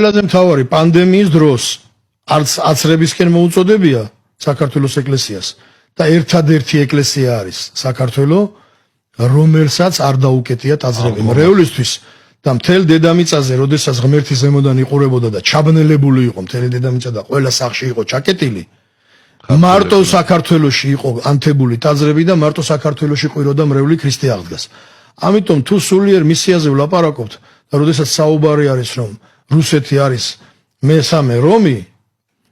ყველაზე მთავარი პანდემიის დროს არც აცრებისკენ მოუწოდებია საქართველოს ეკლესიას და ერთადერთი ეკლესია არის საქართველოს, რომელსაც არ დაუკეტია ტაძრები მრევლისთვის და მთელ დედამიწაზე, როდესაც ღმერთი ზემოდან იყურებოდა და ჩაბნელებული იყო მთელი დედამიწა და ყველა სახლში იყო ჩაკეტილი, მარტო საქართველოში იყო ანთებული ტაძრები და მარტო საქართველოში ყვიროდა მრევლი ქრისტე აღდგას. ამიტომ თუ სულიერ მისიაზე ვლაპარაკობთ და როდესაც საუბარი არის რომ რუსეთი არის მესამე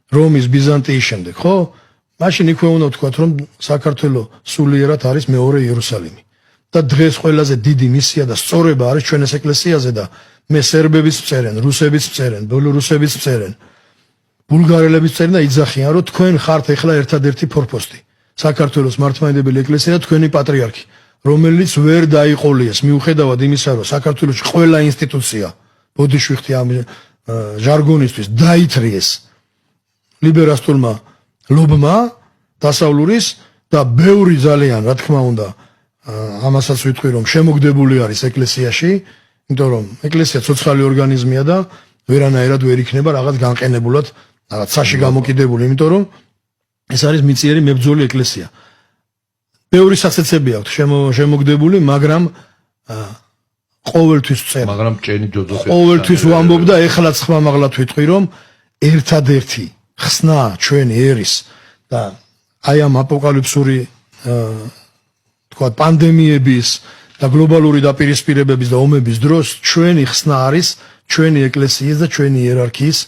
რომის ბიზანტიის შემდეგ, ხო? მაშინ იქვე უნდა ვთქვათ რომ საქართველოს სულიერად არის მეორე იერუსალიმი. და დღეს ყველაზე დიდი მისია და სწორება არის ჩვენს ეკლესიაზე და მე სერბების წერენ, რუსების წერენ, ბელორუსების წერენ, ბულგარელების წერენ და იძახიან რომ თქვენ ხართ ეხლა ერთადერთი ფორპოსტი. საქართველოს მართლმადიდებელი ეკლესია და თქვენი პატრიარქი, რომელიც ვერ დაიყოლიეს მიუხედავად იმისა, რომ საქართველოს ყველა ინსტიტუცია ბოდიშვიხთი ამ ჟარგონისთვის დაითრიეს ლიბერასტულმა ლობმა დასავლურის და ბევრი ძალიან რა თქმა უნდა ამასაც ვიტყვი რომ შემოგდებული არის ეკლესიაში, იმიტომ რომ ეკლესია ცოცხალი ორგანიზმია და ვერანაირად ვერ იქნება რაღაც განყენებულად, რაღაც საში გამოკიდებული, იმიტომ რომ ეს არის მიწიერი მებრძოლი ეკლესია. ბევრი სასაცები აქვს შემოგდებული, მაგრამ ყოველთვის წერა. მაგრამ ჭენი ჯოჯოხეთი ყოველთვის ვამბობ და ეხლაც ხმამაღლად ვიტყვი რომ ერთადერთი ხსნა ჩვენი ერის და აი ამ აპოკალიფსური თქვა პანდემიების და გლობალური დაპირისპირებების და ომების დროს ჩვენი ხსნა არის ჩვენი ეკლესიის და ჩვენი იერარქიის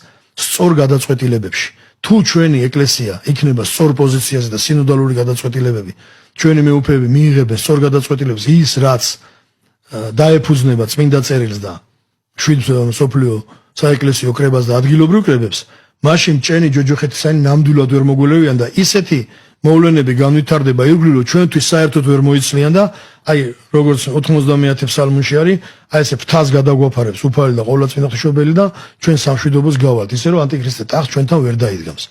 სწორ გადაწყვეტილებებში. თუ ჩვენი ეკლესია იქნება სწორ პოზიციაზე და სინოდალური გადაწყვეტილებები, ჩვენი მეუფეები მიიღებენ სწორ გადაწყვეტილებებს ის რაც დაეფუძნება წმინდა წერილს და შვიდ მსოფლიო საეკლესიო კრებას და ადგილობრივ კრებებს, მაშინ ჭენი ჯოჯოხეთისანი ნამდვილად ვერ მოგველევიან და ისეთი მოვლენები განვითარდება ირგვლივ, რომ ჩვენთვის საერთოდ ვერ მოიცლიან და აი როგორც 90 ფსალმუნში არის, აი ესე ფთას გადაგვაფარებს უფალი და ყოვლადწმინდა ღვთისმშობელი და ჩვენ სამშვიდობოს გავალთ, ისე რომ ანტიქრისტე ტახტს ჩვენთან ვერ დაიდგამს.